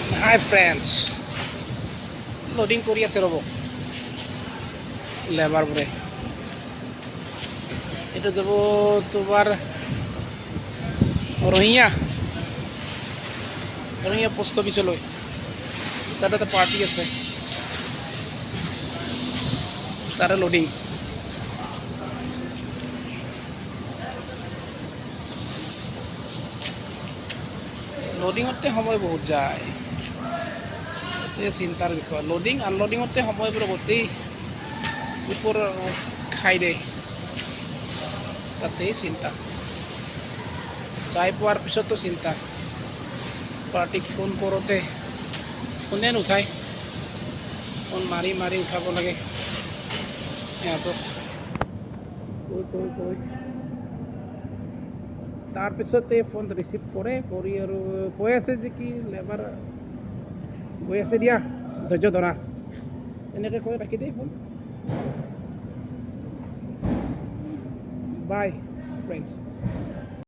হাই friends loading কৰি আছে ৰ'ব লেবাৰবোৰে এইটো যাব তোমাৰ ৰহিয়া পোষ্ট অফিচলৈ তাতে এটা পাৰ্টি আছে তাৰে লোডিং লোডিঙতে সময় বহুত যায় এই চিন্তাৰ বিষয় লোডিং আনলোডিঙতে সময়বোৰ গোটেই ওপৰ খাই দিয়ে তাতেই চিন্তা যাই পোৱাৰ পিছতো চিন্তা পাৰ্টিক ফোন কৰোঁতে ফোনে নুঠায় ফোন মাৰি মাৰি উঠাব লাগে সিহঁতক কৈ তাৰপিছতে ফোন ৰিচিভ কৰি আৰু কৈ আছে যে কি লেবাৰ গৈ আছে দিয়া ধৈৰ্য ধৰা এনেকৈ কৈ ৰাখি দেই ফোন বাই ফ্ৰেণ্ডছ